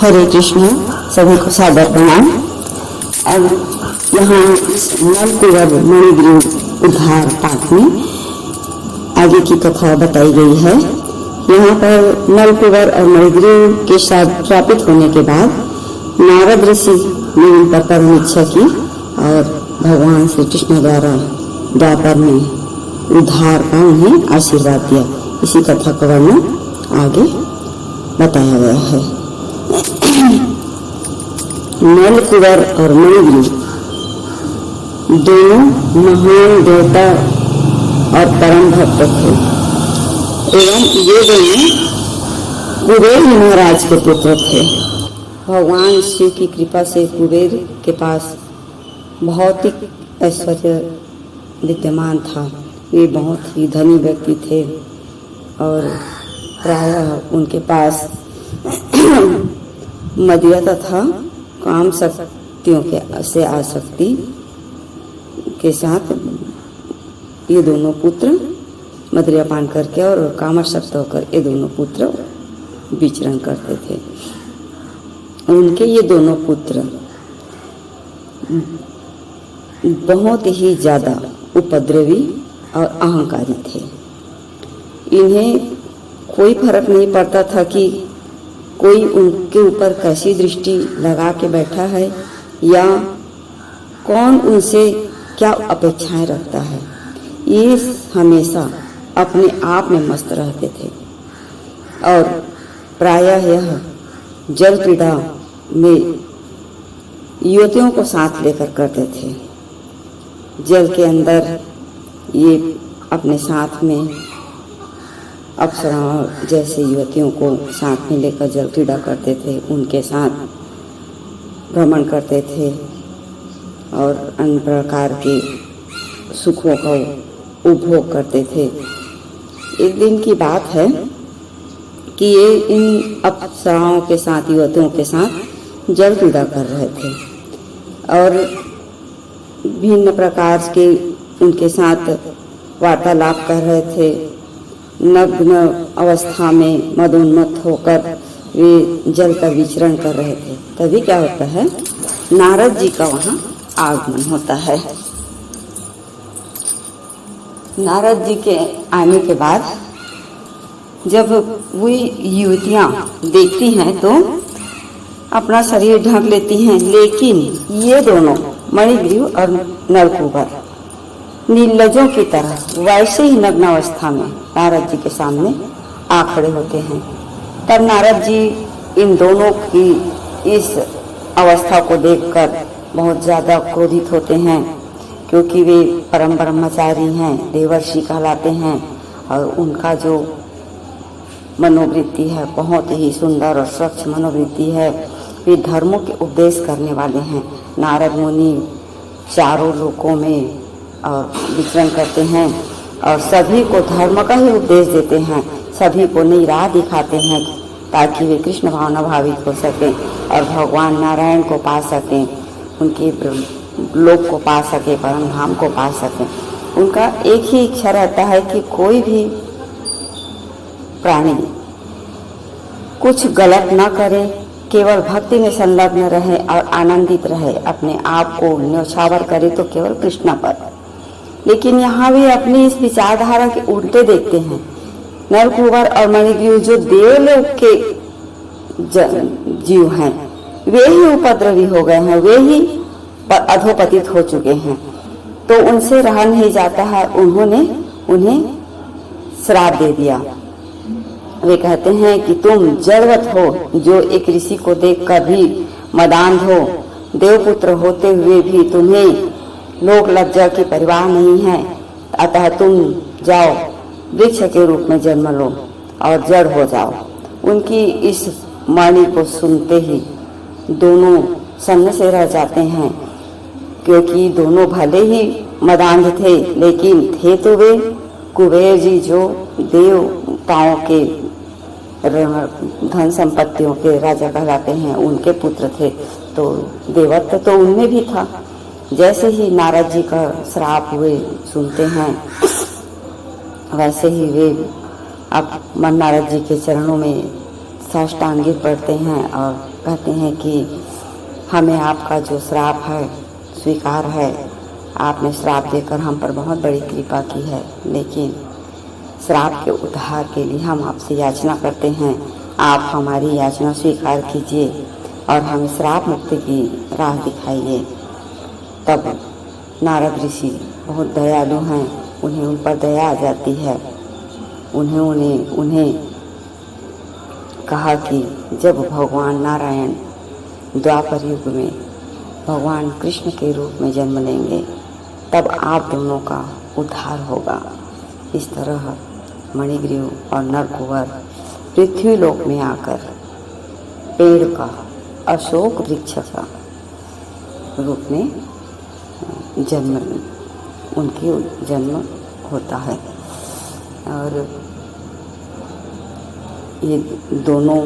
हरे कृष्ण। सभी को सादर प्रणाम। अब यहाँ नलकुवर मणिग्रीव उद्धार पाठ में आगे की कथा बताई गई है। यहाँ पर नलकुवर और मणिग्रीव के साथ प्रापित होने के बाद नारद ऋषि ने उन पर परम इच्छा की और भगवान श्री कृष्ण द्वारा द्वापर में उद्धार का उन्हें आशीर्वाद दिया। इसी कथा का वर्णन आगे बताया गया है। नलकुवर और मणिग्रीव दोनों महान देवता और परम भक्त थे एवं ये दोनों कुबेर महाराज के पुत्र थे। भगवान शिव की कृपा से कुबेर के पास भौतिक ऐश्वर्य विद्यमान था। वे बहुत ही धनी व्यक्ति थे और प्रायः उनके पास मदिरा तथा काम शक्तियों के से आसक्ति के साथ ये दोनों पुत्र मदिरा पान करके और कामासक्त होकर ये दोनों पुत्र विचरण करते थे। उनके ये दोनों पुत्र बहुत ही ज़्यादा उपद्रवी और अहंकारी थे। इन्हें कोई फर्क नहीं पड़ता था कि कोई उनके ऊपर कैसी दृष्टि लगा के बैठा है या कौन उनसे क्या अपेक्षाएं रखता है। ये हमेशा अपने आप में मस्त रहते थे और प्रायः यह जल क्रीड़ा में युवतियों को साथ लेकर करते थे। जल के अंदर ये अपने साथ में अप्सराओं जैसे युवतियों को साथ में लेकर जल क्रीड़ा करते थे, उनके साथ भ्रमण करते थे और अन्य प्रकार के सुखों का उपभोग करते थे। एक दिन की बात है कि ये इन अप्सराओं के साथ युवतियों के साथ जल क्रीड़ा कर रहे थे और भिन्न प्रकार के उनके साथ वार्तालाप कर रहे थे। नग्न अवस्था में मदोन्मत्त होकर वे जल पर विचरण कर रहे थे। तभी क्या होता है, नारद जी का वहाँ आगमन होता है। नारद जी के आने के बाद जब वे युवतियाँ देखती हैं तो अपना शरीर ढक लेती हैं, लेकिन ये दोनों मणिग्रीव और नलकुवर निर्लजों की तरह वैसे ही नग्न अवस्था में नारद जी के सामने आ खड़े होते हैं। तब नारद जी इन दोनों की इस अवस्था को देखकर बहुत ज़्यादा क्रोधित होते हैं, क्योंकि वे परम ब्रह्मचारी हैं, देवर्षि कहलाते हैं और उनका जो मनोवृत्ति है बहुत ही सुंदर और स्वच्छ मनोवृत्ति है। वे धर्मों के उपदेश करने वाले हैं। नारद मुनि चारों लोकों में और विचरण करते हैं और सभी को धर्म का ही उपदेश देते हैं, सभी को नई राह दिखाते हैं ताकि वे कृष्ण भावना भावित हो सकें और भगवान नारायण को पा सकें, उनके लोक को पा सकें, परम धाम को पा सकें। उनका एक ही इच्छा रहता है कि कोई भी प्राणी कुछ गलत ना करे, केवल भक्ति में संलग्न रहे और आनंदित रहे, अपने आप को न्यौछावर करे तो केवल कृष्ण पर। लेकिन यहाँ भी अपनी इस विचारधारा के उल्टे देखते हैं। नलकुवर और मणिग्रीव जो देवलोक के जीव हैं वे ही उपद्रवी हो गए हैं, वे ही अधोपतित हो चुके हैं, तो उनसे रहा नहीं जाता है। उन्होंने उन्हें श्राप दे दिया। वे कहते हैं कि तुम जड़वत हो जो एक ऋषि को देखकर भी मदान्ध हो, देवपुत्र होते हुए भी तुम्हें लोक लज्जा की परवाह नहीं है, अतः तुम जाओ वृक्ष के रूप में जन्म लो और जड़ हो जाओ। उनकी इस वाणी को सुनते ही दोनों सन्न से रह जाते हैं, क्योंकि दोनों भले ही मदान्ध थे लेकिन थे तो वे कुबेर जी जो देवताओं के धन संपत्तियों के राजा कहलाते हैं, उनके पुत्र थे, तो देवत्व तो उनमें भी था। जैसे ही नारद जी का श्राप हुए सुनते हैं वैसे ही वे अब नारद जी के चरणों में साष्टांग गिर पड़ते हैं और कहते हैं कि हमें आपका जो श्राप है स्वीकार है, आपने श्राप देकर हम पर बहुत बड़ी कृपा की है, लेकिन श्राप के उद्धार के लिए हम आपसे याचना करते हैं, आप हमारी याचना स्वीकार कीजिए और हमें श्राप मुक्ति की राह दिखाइए। तब नारद ऋषि बहुत दयालु हैं, उन्हें उन पर दया आ जाती है। उन्हें कहा कि जब भगवान नारायण द्वापर युग में भगवान कृष्ण के रूप में जन्म लेंगे तब आप दोनों का उद्धार होगा। इस तरह मणिग्रीव और नरकुंवर पृथ्वी लोक में आकर पेड़ का, अशोक वृक्ष का रूप में उनकी जन्म होता है। और ये दोनों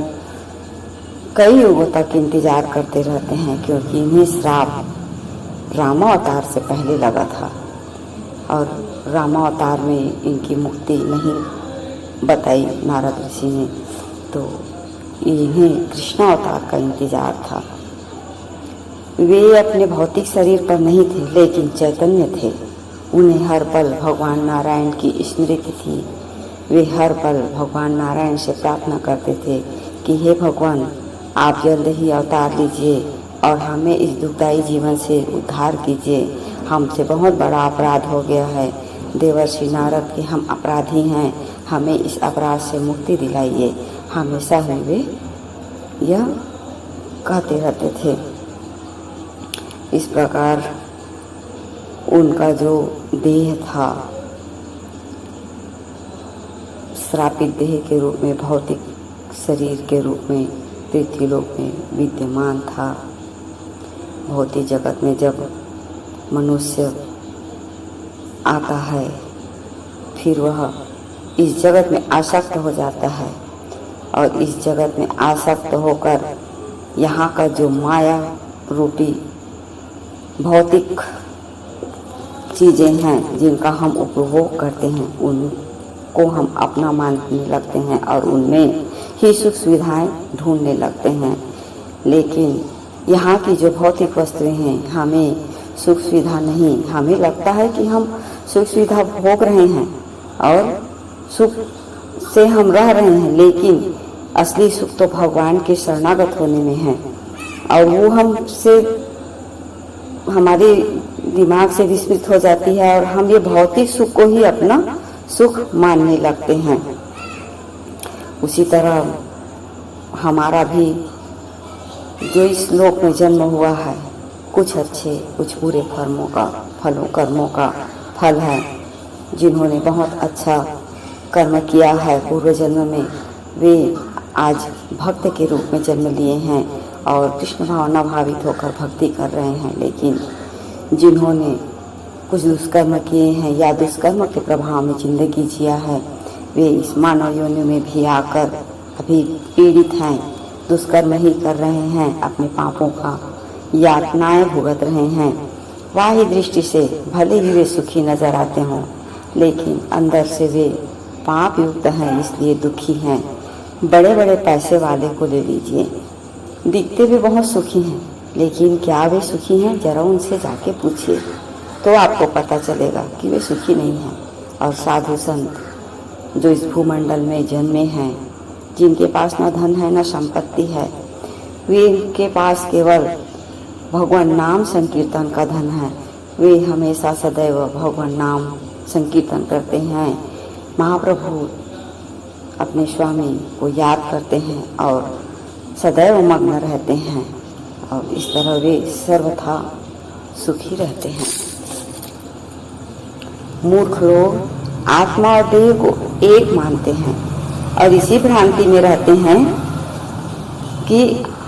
कई युगों तक इंतजार करते रहते हैं, क्योंकि इन्हें श्राप रामावतार से पहले लगा था और रामावतार में इनकी मुक्ति नहीं बताई नारद ऋषि ने, तो इन्हें कृष्णावतार का इंतजार था। वे अपने भौतिक शरीर पर नहीं थे, लेकिन चैतन्य थे। उन्हें हर पल भगवान नारायण की स्मृति थी। वे हर पल भगवान नारायण से प्रार्थना करते थे कि हे भगवान, आप जल्द ही अवतार लीजिए और हमें इस दुखदायी जीवन से उद्धार कीजिए। हमसे बहुत बड़ा अपराध हो गया है। देवर्षि नारद के हम अपराधी हैं, हमें इस अपराध से मुक्ति दिलाइए। हमेशा ही वे यह कहते रहते थे। इस प्रकार उनका जो देह था श्रापित देह के रूप में, भौतिक शरीर के रूप में पृथ्वी लोक में विद्यमान था। भौतिक जगत में जब मनुष्य आता है फिर वह इस जगत में आसक्त हो जाता है और इस जगत में आसक्त होकर यहाँ का जो माया रूपी भौतिक चीज़ें हैं जिनका हम उपभोग करते हैं उनको हम अपना मानने लगते हैं और उनमें ही सुख सुविधाएं ढूंढने लगते हैं। लेकिन यहाँ की जो भौतिक वस्तुएं हैं हमें सुख सुविधा नहीं, हमें लगता है कि हम सुख सुविधा भोग रहे हैं और सुख से हम रह रहे हैं, लेकिन असली सुख तो भगवान के शरणागत होने में है और वो हमसे हमारे दिमाग से विस्मृत हो जाती है और हम ये भौतिक सुख को ही अपना सुख मानने लगते हैं। उसी तरह हमारा भी जो इस लोक में जन्म हुआ है कुछ अच्छे कुछ बुरे कर्मों का फल है। जिन्होंने बहुत अच्छा कर्म किया है पूर्व जन्म में, वे आज भक्त के रूप में जन्म लिए हैं और कृष्ण भावना भावित होकर भक्ति कर रहे हैं। लेकिन जिन्होंने कुछ दुष्कर्म किए हैं या दुष्कर्म के प्रभाव में जिंदगी जिया है, वे इस मानव योनि में भी आकर अभी पीड़ित हैं, दुष्कर्म ही कर रहे हैं, अपने पापों का यातनाएं भुगत रहे हैं। बाह्य दृष्टि से भले ही वे सुखी नजर आते हों, लेकिन अंदर से वे पाप युक्त हैं, इसलिए दुखी हैं। बड़े बड़े पैसे वाले को ले लीजिए, दिखते भी बहुत सुखी हैं, लेकिन क्या वे सुखी हैं? जरा उनसे जाके पूछिए तो आपको पता चलेगा कि वे सुखी नहीं हैं। और साधु संत जो इस भूमंडल में जन्मे हैं, जिनके पास न धन है न संपत्ति है, वे के पास केवल भगवान नाम संकीर्तन का धन है। वे हमेशा सदैव भगवान नाम संकीर्तन करते हैं। महाप्रभु अपने स्वामी को याद करते हैं और सदैव मग्न रहते हैं और इस तरह वे सर्वथा सुखी रहते हैं। मूर्ख लोग आत्मा और देह को एक मानते हैं और इसी भ्रांति में रहते हैं कि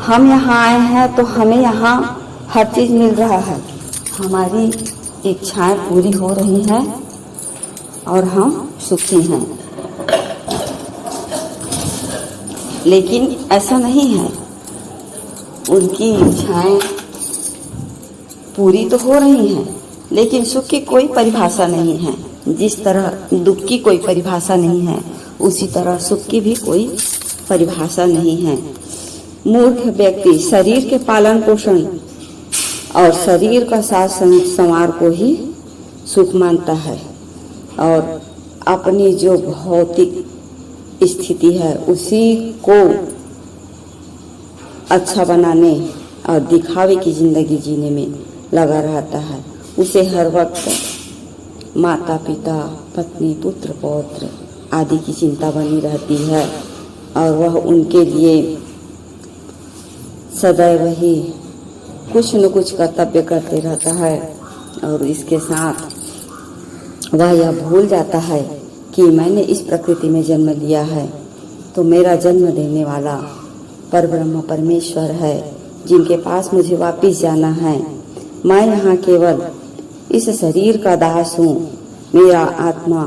हम यहाँ आए हैं तो हमें यहाँ हर चीज मिल रहा है, हमारी इच्छाएं पूरी हो रही हैं और हम सुखी हैं। लेकिन ऐसा नहीं है, उनकी इच्छाएं पूरी तो हो रही हैं, लेकिन सुख की कोई परिभाषा नहीं है। जिस तरह दुख की कोई परिभाषा नहीं है, उसी तरह सुख की भी कोई परिभाषा नहीं है। मूर्ख व्यक्ति शरीर के पालन पोषण और शरीर का साथ संवार को ही सुख मानता है और अपनी जो भौतिक स्थिति है उसी को अच्छा बनाने और दिखावे की जिंदगी जीने में लगा रहता है। उसे हर वक्त माता पिता पत्नी पुत्र पौत्र आदि की चिंता बनी रहती है और वह उनके लिए सदैव ही कुछ न कुछ कर्तव्य करते रहता है और इसके साथ वह यह भूल जाता है कि मैंने इस प्रकृति में जन्म लिया है तो मेरा जन्म देने वाला परब्रह्म परमेश्वर है जिनके पास मुझे वापिस जाना है। मैं यहाँ केवल इस शरीर का दास हूँ। मेरा आत्मा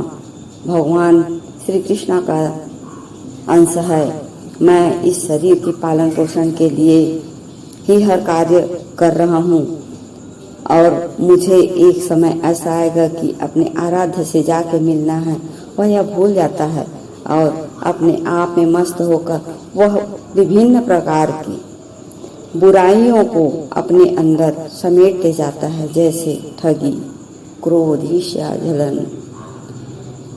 भगवान श्री कृष्ण का अंश है। मैं इस शरीर की पालन पोषण के लिए ही हर कार्य कर रहा हूँ और मुझे एक समय ऐसा आएगा कि अपने आराध्य से जाके मिलना है। वह यह भूल जाता है और अपने आप में मस्त होकर वह विभिन्न प्रकार की बुराइयों को अपने अंदर समेटते जाता है, जैसे ठगी, क्रोध, ईर्ष्या, जलन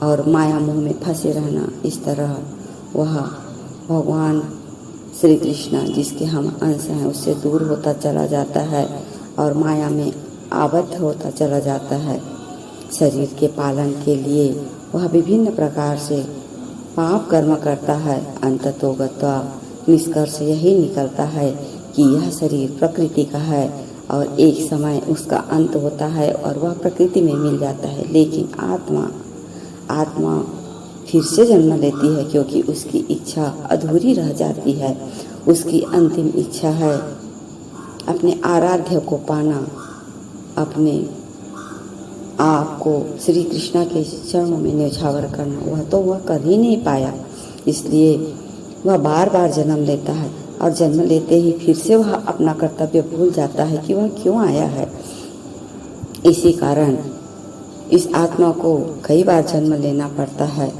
और माया मोह में फंसे रहना। इस तरह वह भगवान श्री कृष्ण जिसके हम अंश हैं उससे दूर होता चला जाता है और माया में आबद्ध होता चला जाता है। शरीर के पालन के लिए वह विभिन्न प्रकार से पाप कर्म करता है। अंततोगत्वा निष्कर्ष यही निकलता है कि यह शरीर प्रकृति का है और एक समय उसका अंत होता है और वह प्रकृति में मिल जाता है। लेकिन आत्मा फिर से जन्म लेती है क्योंकि उसकी इच्छा अधूरी रह जाती है। उसकी अंतिम इच्छा है अपने आराध्य को पाना, अपने आप को श्री कृष्ण के चरणों में न्यौछावर करना। वह कर ही नहीं पाया, इसलिए वह बार बार जन्म लेता है और जन्म लेते ही फिर से वह अपना कर्तव्य भूल जाता है कि वह क्यों आया है। इसी कारण इस आत्मा को कई बार जन्म लेना पड़ता है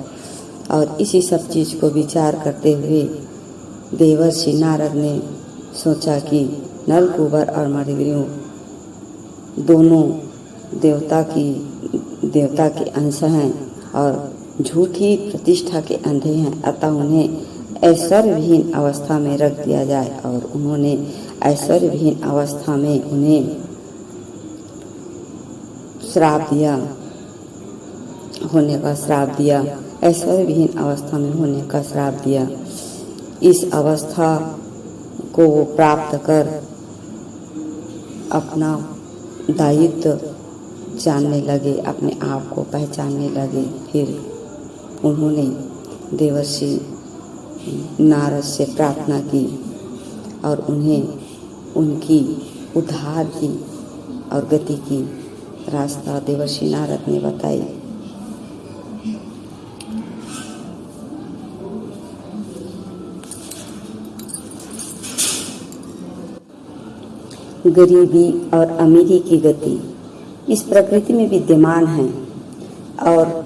और इसी सब चीज को विचार करते हुए देवर्षि नारद ने सोचा कि नलकूबर और मणिग्रीव दोनों देवता के अंश हैं और झूठी प्रतिष्ठा के अंधे हैं, अतः उन्हें ऐश्वर्यहीन अवस्था में रख दिया जाए। और उन्होंने ऐश्वर्यहीन अवस्था में उन्हें श्राप दिया, ऐश्वर्यहीन अवस्था में होने का श्राप दिया। इस अवस्था को वो प्राप्त कर अपना दायित्व जानने लगे, अपने आप को पहचानने लगे। फिर उन्होंने देवर्षि नारद से प्रार्थना की और उन्हें उनकी उद्धार की और गति की रास्ता देवर्षि नारद ने बताई। गरीबी और अमीरी की गति इस प्रकृति में विद्यमान है और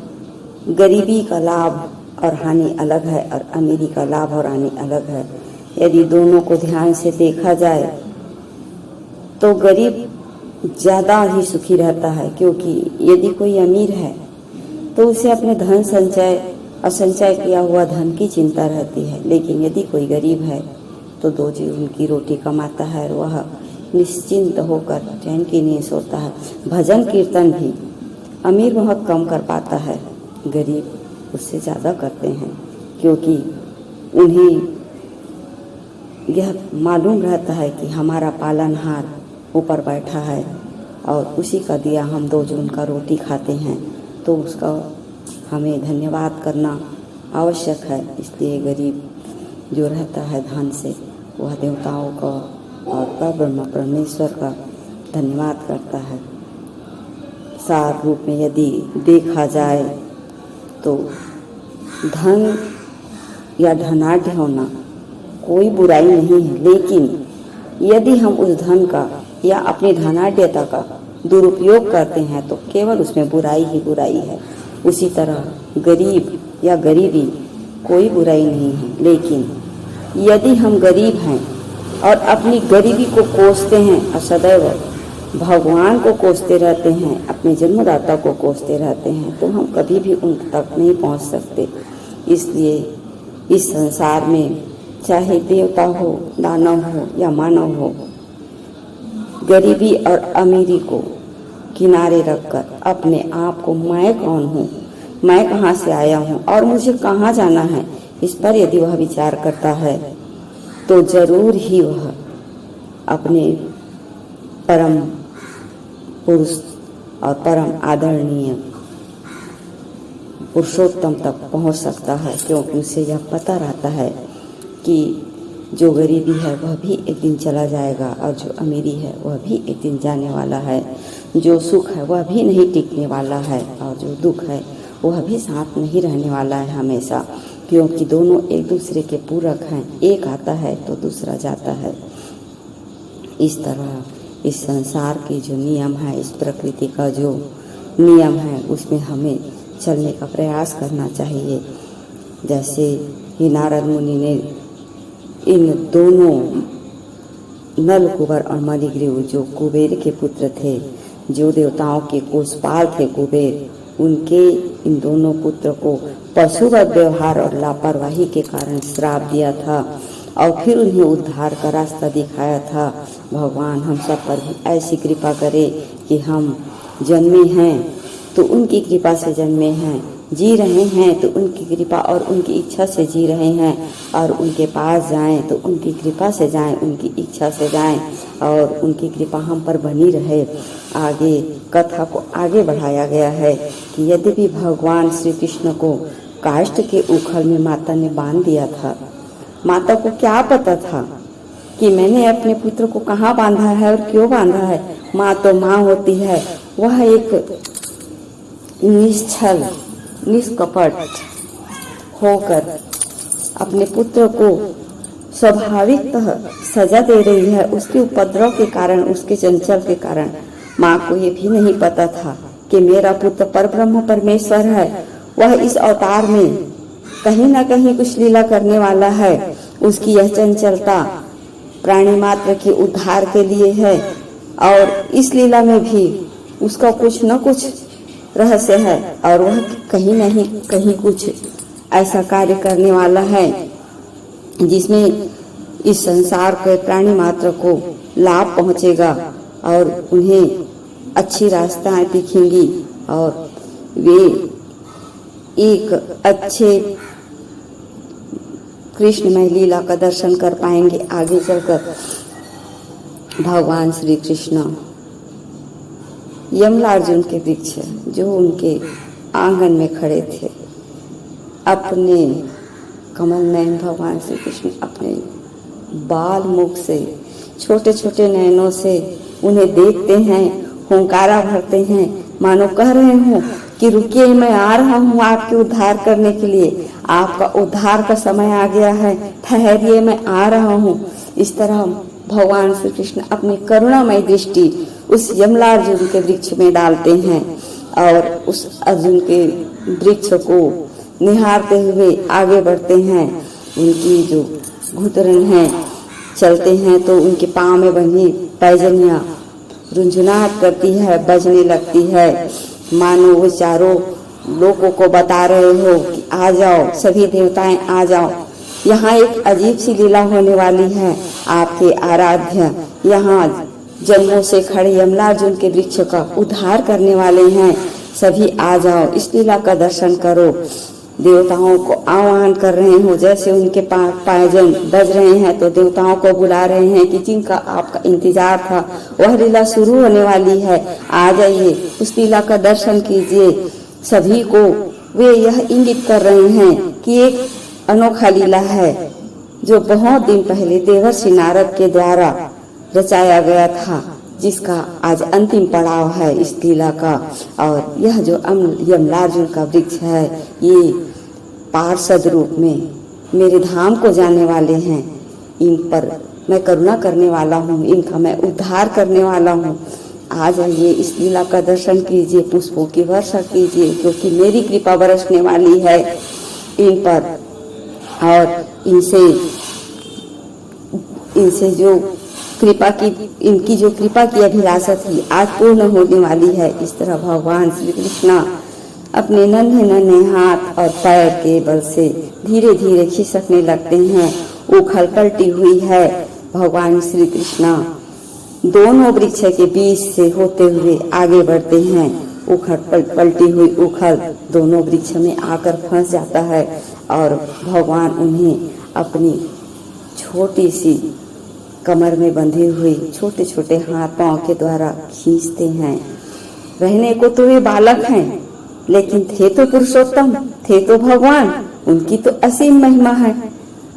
गरीबी का लाभ और हानि अलग है और अमीरी का लाभ और हानि अलग है। यदि दोनों को ध्यान से देखा जाए तो गरीब ज़्यादा ही सुखी रहता है, क्योंकि यदि कोई अमीर है तो उसे अपने धन संचय और संचय किया हुआ धन की चिंता रहती है। लेकिन यदि कोई गरीब है तो दो जीवन की रोटी कमाता है और वह निश्चिंत होकर चैन की नींद सोता है। भजन कीर्तन भी अमीर बहुत कम कर पाता है, गरीब उससे ज़्यादा करते हैं, क्योंकि उन्हें यह मालूम रहता है कि हमारा पालनहार ऊपर बैठा है और उसी का दिया हम दो जून का रोटी खाते हैं, तो उसका हमें धन्यवाद करना आवश्यक है। इसलिए गरीब जो रहता है धन से वह देवताओं का और परब्रह्म परमेश्वर का धन्यवाद करता है। सार रूप में यदि देखा जाए तो धन या धनाढ्य होना कोई बुराई नहीं है, लेकिन यदि हम उस धन का या अपनी धनाढ्यता का दुरुपयोग करते हैं तो केवल उसमें बुराई ही बुराई है। उसी तरह गरीब या गरीबी कोई बुराई नहीं है, लेकिन यदि हम गरीब हैं और अपनी गरीबी को कोसते हैं और सदैव भगवान को कोसते रहते हैं, अपने जन्मदाता को कोसते रहते हैं, तो हम कभी भी उन तक नहीं पहुंच सकते। इसलिए इस संसार में चाहे देवता हो, दानव हो या मानव हो, गरीबी और अमीरी को किनारे रखकर अपने आप को मैं कौन हूँ, मैं कहाँ से आया हूँ और मुझे कहाँ जाना है, इस पर यदि वह विचार करता है तो जरूर ही वह अपने परम पुरुष और परम आदरणीय पुरुषोत्तम तक पहुंच सकता है, क्योंकि उसे यह पता रहता है कि जो गरीबी है वह भी एक दिन चला जाएगा और जो अमीरी है वह भी एक दिन जाने वाला है, जो सुख है वह भी नहीं टिकने वाला है और जो दुख है वह भी साथ नहीं रहने वाला है हमेशा, क्योंकि दोनों एक दूसरे के पूरक हैं। एक आता है तो दूसरा जाता है। इस तरह इस संसार के जो नियम है, इस प्रकृति का जो नियम है, उसमें हमें चलने का प्रयास करना चाहिए। जैसे ही नारद मुनि ने इन दोनों नल कुबर और मणिग्रीव, जो कुबेर के पुत्र थे, जो देवताओं के कोषपाल थे कुबेर, उनके इन दोनों पुत्र को पशुवत व्यवहार और लापरवाही के कारण श्राप दिया था और फिर उन्हें उद्धार का रास्ता दिखाया था। भगवान हम सब पर भी ऐसी कृपा करे कि हम जन्मे हैं तो उनकी कृपा से जन्मे हैं, जी रहे हैं तो उनकी कृपा और उनकी इच्छा से जी रहे हैं, और उनके पास जाएं तो उनकी कृपा से जाएं, उनकी इच्छा से जाएं और उनकी कृपा हम पर बनी रहे। आगे कथा को आगे बढ़ाया गया है कि यद्यपि भगवान श्री कृष्ण को काष्ठ के उखल में माता ने बांध दिया था, माता को क्या पता था कि मैंने अपने पुत्र को कहाँ बांधा है और क्यों बांधा है। माँ तो माँ होती है, वह एक निश्चल निष्कपट होकर अपने पुत्र को स्वाभाविकतः सजा दे रही है। उसके उपद्रव के कारण, उसके चंचल के कारण माँ को ये भी नहीं पता था कि मेरा पुत्र परब्रह्म परमेश्वर है, वह इस अवतार में कहीं ना कहीं कुछ लीला करने वाला है। उसकी यह चंचलता प्राणी मात्र के उद्धार के लिए है और इस लीला में भी उसका कुछ न कुछ रहस्य है और वह कहीं नहीं कहीं कुछ ऐसा कार्य करने वाला है जिसमें इस संसार के प्राणी मात्र को लाभ पहुंचेगा और उन्हें अच्छी रास्ताएं दिखेंगी और वे एक अच्छे कृष्णमय लीला का दर्शन कर पाएंगे आगे चलकर। भगवान श्री कृष्ण यमलार्जुन के वृक्ष जो उनके आंगन में खड़े थे, अपने कमल नयन भगवान श्री कृष्ण अपने बाल मुख से, छोटे छोटे नयनों से उन्हें देखते हैं, हुंकारा भरते हैं, मानो कह रहे हो कि रुकिए, मैं आ रहा हूँ आपके उद्धार करने के लिए, आपका उद्धार का समय आ गया है, ठहरिए, मैं आ रहा हूँ। इस तरह भगवान श्री कृष्ण अपनी करुणामय दृष्टि उस यमलार्जुन के वृक्ष में डालते हैं और उस अर्जुन के वृक्ष को निहारते हुए आगे बढ़ते हैं। उनकी जो घुतरन है, चलते हैं तो उनके पाँव में बंधी पैजनियाँ रुंझुनाहट करती है, बजने लगती है, मानो वो चारों लोगों को बता रहे हो कि आ जाओ, सभी देवताएं आ जाओ, यहाँ एक अजीब सी लीला होने वाली है। आपके आराध्य यहाँ जन्मों से खड़े यमलार्जुन के वृक्ष का उद्धार करने वाले हैं, सभी आ जाओ, इस लीला का दर्शन करो। देवताओं को आह्वान कर रहे हो, जैसे उनके पायजन बज रहे हैं तो देवताओं को बुला रहे हैं कि जिनका आपका इंतजार था वह लीला शुरू होने वाली है, आ जाइए, उस लीला का दर्शन कीजिए। सभी को वे यह इंगित कर रहे हैं कि एक अनोखा लीला है जो बहुत दिन पहले देवर्षि नारद के द्वारा रचाया गया था, जिसका आज अंतिम पड़ाव है इस लीला का। और यह जो यमलार्जुन का वृक्ष है, ये पार्षद रूप में मेरे धाम को जाने वाले हैं, इन पर मैं करुणा करने वाला हूँ, इनका मैं उद्धार करने वाला हूँ। आ जाइए, इस लीला का दर्शन कीजिए, पुष्पों की वर्षा कीजिए, क्योंकि मेरी कृपा बरसने वाली है इन पर और इनसे इनसे जो कृपा की, इनकी जो कृपा की अभिलाषा थी आज पूर्ण होने वाली है। इस तरह भगवान श्री कृष्ण अपने नन्हे नन्हे हाथ और पैर के बल से धीरे धीरे खिसकने लगते हैं। उखल पलटी हुई है। भगवान श्री कृष्ण दोनों वृक्ष के बीच से होते हुए आगे बढ़ते हैं। उखल पलटी हुई उखल दोनों वृक्ष में आकर फंस जाता है और भगवान उन्हें अपनी छोटी सी कमर में बंधे हुए छोटे छोटे हाथ पांव के द्वारा खींचते हैं। रहने को तो वे बालक हैं, लेकिन थे तो पुरुषोत्तम, थे तो भगवान। उनकी तो असीम महिमा है,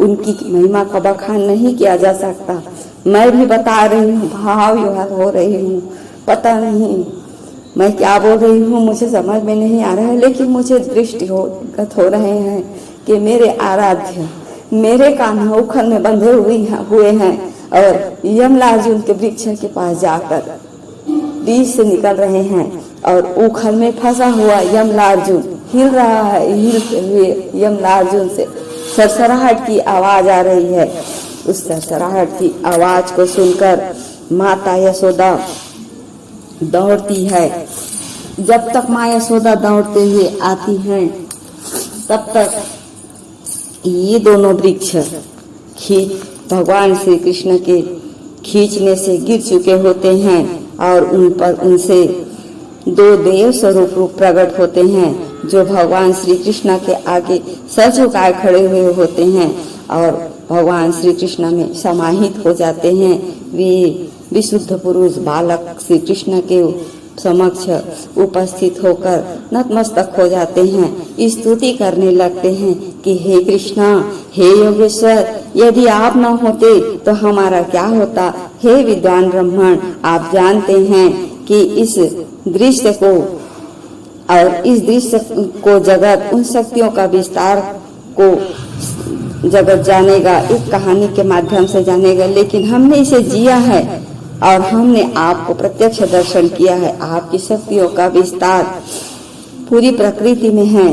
उनकी महिमा का बखान नहीं किया जा सकता। मैं भी बता रही हूँ, भाव विहार हो रही हूँ, पता नहीं मैं क्या बोल रही हूँ, मुझे समझ में नहीं आ रहा है, लेकिन मुझे दृष्टिगत हो रहे हैं कि मेरे आराध्य मेरे कान्हा उखल में बंधे हुए हैं और यमलार्जुन के वृक्ष के पास जाकर बीच से निकल रहे हैं और उखल में फंसा हुआ यमलार्जुन हिल रहा है। हिलते हुए यमलार्जुन से सरसराहट की आवाज आ रही है। उस सरसराहट की आवाज को सुनकर माता यशोदा दौड़ती है। जब तक माँ यशोदा दौड़ते हुए आती हैं, तब तक ये दोनों वृक्ष भगवान श्री कृष्ण के खींचने से गिर चुके होते हैं और उन पर उनसे दो देव स्वरूप प्रकट होते हैं जो भगवान श्री कृष्ण के आगे सर झुकाए खड़े हुए होते हैं और भगवान श्री कृष्ण में समाहित हो जाते हैं। वे विशुद्ध पुरुष बालक श्री कृष्ण के समक्ष उपस्थित होकर नतमस्तक हो जाते हैं, स्तुति करने लगते हैं कि हे कृष्णा, हे योगेश्वर, यदि आप न होते तो हमारा क्या होता। हे विद्वान ब्राह्मण, आप जानते हैं कि इस दृश्य को और इस दृश्य को जगत उन शक्तियों का विस्तार को जगत जानेगा, एक कहानी के माध्यम से जानेगा, लेकिन हमने इसे जिया है और हमने आपको प्रत्यक्ष दर्शन किया है। आपकी शक्तियों का विस्तार पूरी प्रकृति में है,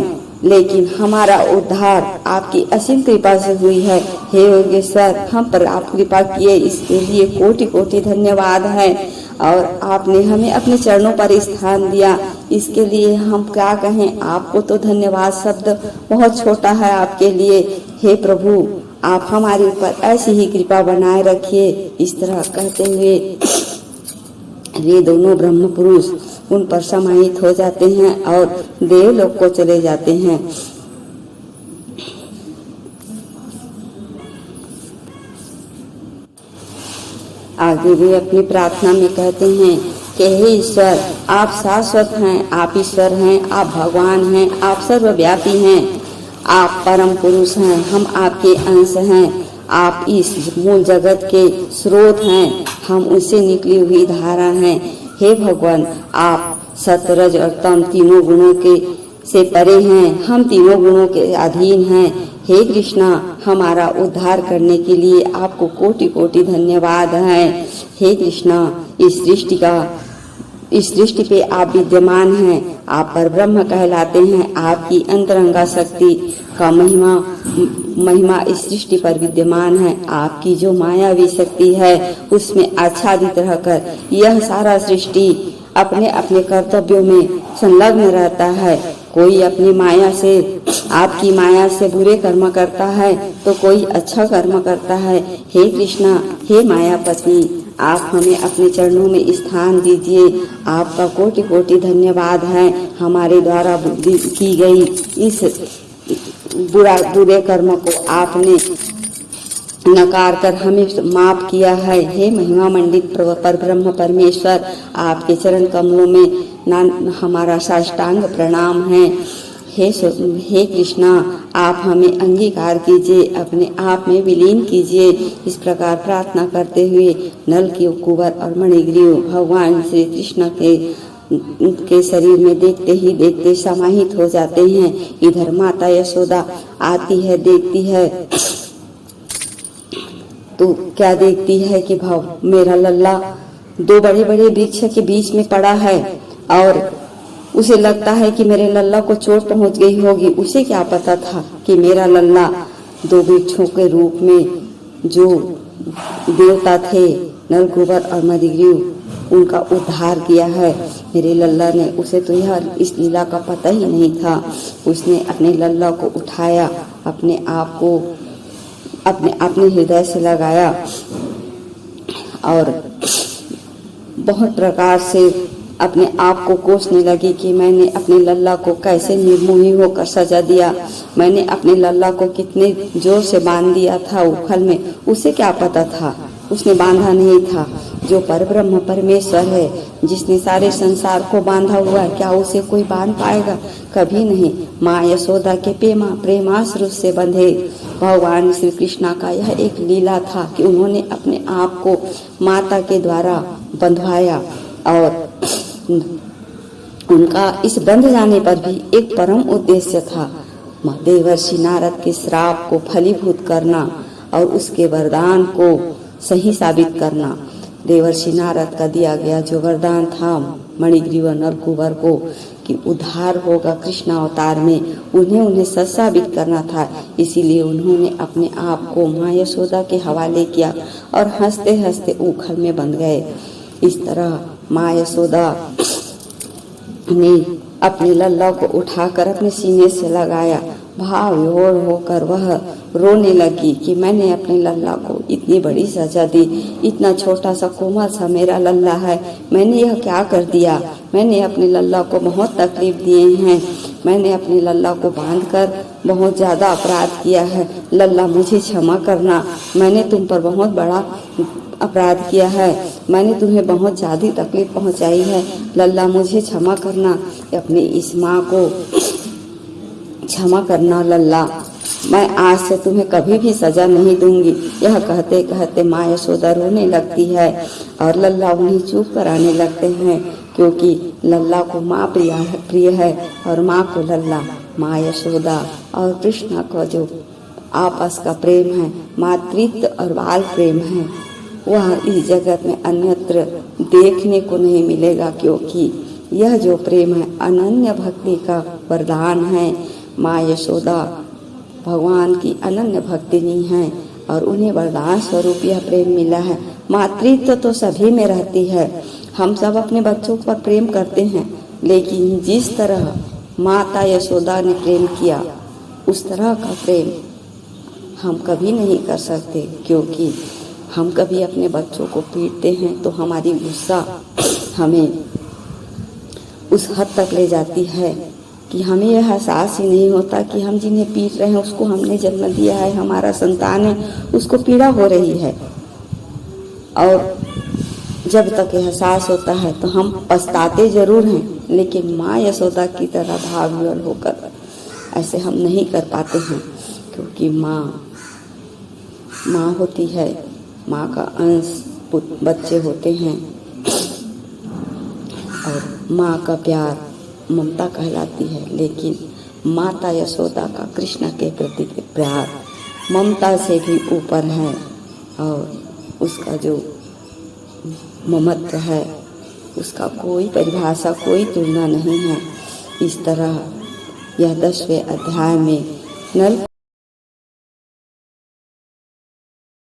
लेकिन हमारा उद्धार आपकी असीम कृपा से हुई है। हे योगेश्वर, हम पर आप कृपा किए, इसके लिए कोटि कोटि धन्यवाद है और आपने हमें अपने चरणों पर स्थान दिया, इसके लिए हम क्या कहें। आपको तो धन्यवाद शब्द बहुत छोटा है आपके लिए। हे प्रभु, आप हमारे ऊपर ऐसी ही कृपा बनाए रखिए। इस तरह कहते हुए वे दोनों ब्रह्म पुरुष उन पर समाहित हो जाते हैं और देवलोक को चले जाते हैं। आगे वे अपनी प्रार्थना में कहते हैं कि हे ईश्वर, आप शाश्वत हैं, आप ईश्वर हैं, आप भगवान हैं, आप सर्वव्यापी हैं, आप परम पुरुष हैं, हम आपके अंश हैं, आप इस मूल जगत के स्रोत हैं, हम उससे निकली हुई धारा हैं। हे भगवान, आप सत्य रज और तम तीनों गुणों के से परे हैं, हम तीनों गुणों के अधीन हैं। हे कृष्णा, हमारा उद्धार करने के लिए आपको कोटि कोटि धन्यवाद है। हे कृष्णा, इस सृष्टि पे आप विद्यमान हैं, आप पर ब्रह्म कहलाते हैं। आपकी अंतरंगा शक्ति का महिमा इस सृष्टि पर विद्यमान है। आपकी जो मायावी शक्ति है उसमें आच्छादित रहकर यह सारा सृष्टि अपने अपने कर्तव्यों में संलग्न रहता है। कोई अपनी माया से, आपकी माया से बुरे कर्म करता है तो कोई अच्छा कर्म करता है। हे कृष्णा, हे मायापति, आप हमें अपने चरणों में स्थान दीजिए। आपका कोटि कोटि धन्यवाद है। हमारे द्वारा की गई इस बुरे कर्म को आपने नकार कर हमें माफ किया है। हे महिमा मंडित पर ब्रह्म परमेश्वर, आपके चरण कमलों में हमारा साष्टांग प्रणाम है। हे कृष्णा, आप हमें अंगीकार कीजिए, अपने आप में विलीन कीजिए। इस प्रकार प्रार्थना करते हुए नल की कुंवर और मणिग्रीव भगवान श्री कृष्ण के शरीर में देखते ही देखते समाहित हो जाते हैं। इधर माता यशोदा आती है, देखती है तो क्या देखती है कि मेरा लल्ला दो बड़े बड़े वृक्ष के बीच में पड़ा है और उसे लगता है कि मेरे लल्ला को चोट पहुंच गई होगी। उसे क्या पता था कि मेरा लल्ला दो वृक्षों के रूप में जो देवता थे नलकूबर और मणिग्रीव, उनका उद्धार किया है मेरे लल्ला ने। उसे तो यह इस लीला का पता ही नहीं था। उसने अपने लल्ला को उठाया, अपने आप को अपने हृदय से लगाया और बहुत प्रकार से अपने आप को कोसने लगी कि मैंने अपने लल्ला को कैसे निर्मोही होकर सजा दिया। मैंने अपने लल्ला को कितने जोर से बांध दिया था उखल में, उसे क्या पता था, उसने बांधा नहीं था। जो परब्रह्म परमेश्वर है, जिसने सारे संसार को बांधा हुआ है, क्या उसे कोई बांध पाएगा? कभी नहीं। माँ यशोदा के प्रेमाश्रु से बंधे भगवान श्री कृष्णा का यह एक लीला था कि उन्होंने अपने आप को माता के द्वारा बंधवाया और उनका इस बंध जाने पर भी एक परम उद्देश्य था, देवर्षि नारद के श्राप को फलीभूत करना और उसके वरदान को सही साबित करना। देवर्षि नारद का दिया गया जो वरदान था मणिग्रीव नलकूबर को कि उद्धार होगा कृष्ण अवतार में, उन्हें सच साबित करना था। इसीलिए उन्होंने अपने आप को माँ यशोदा के हवाले किया और हंसते हंसते उखल में बंध गए। इस तरह माँ यशोदा ने अपने लल्ला को उठाकर अपने सीने से लगाया। भाव विभोर होकर वह रोने लगी कि मैंने अपने लल्ला को इतनी बड़ी सजा दी, इतना छोटा सा कोमल सा मेरा लल्ला है, मैंने यह क्या कर दिया। मैंने अपने लल्ला को बहुत तकलीफ दिए हैं, मैंने अपने लल्ला को बांधकर बहुत ज़्यादा अपराध किया है। लल्ला मुझे क्षमा करना, मैंने तुम पर बहुत बड़ा अपराध किया है, मैंने तुम्हें बहुत ज़्यादा तकलीफ पहुंचाई है। लल्ला मुझे क्षमा करना, अपनी इस माँ को क्षमा करना लल्ला, मैं आज से तुम्हें कभी भी सजा नहीं दूंगी। यह कहते कहते माँ यशोदा रोने लगती है और लल्ला उन्हें चुप कराने लगते हैं, क्योंकि लल्ला को माँ प्रिय है और माँ को लल्ला। माँ यशोदा और कृष्णा का जो आपस का प्रेम है, मातृत्व और बाल प्रेम है, वह इस जगत में अन्यत्र देखने को नहीं मिलेगा, क्योंकि यह जो प्रेम है अनन्य भक्ति का वरदान है। माँ यशोदा भगवान की अनन्य भक्तिनी है और उन्हें वरदान स्वरूप यह प्रेम मिला है। मातृत्व तो सभी में रहती है, हम सब अपने बच्चों पर प्रेम करते हैं, लेकिन जिस तरह माता यशोदा ने प्रेम किया उस तरह का प्रेम हम कभी नहीं कर सकते, क्योंकि हम कभी अपने बच्चों को पीटते हैं तो हमारी गुस्सा हमें उस हद तक ले जाती है कि हमें यह एहसास ही नहीं होता कि हम जिन्हें पीट रहे हैं उसको हमने जन्म दिया है, हमारा संतान है, उसको पीड़ा हो रही है। और जब तक एहसास होता है तो हम पछताते जरूर हैं, लेकिन माँ यशोदा की तरह भावविवल होकर ऐसे हम नहीं कर पाते हैं, क्योंकि माँ होती है, माँ का अंश बच्चे होते हैं और माँ का प्यार ममता कहलाती है। लेकिन माता यशोदा का कृष्ण के प्रति प्यार ममता से भी ऊपर है और उसका जो ममत्व है उसका कोई परिभाषा, कोई तुलना नहीं है। इस तरह यह 10वें अध्याय में नल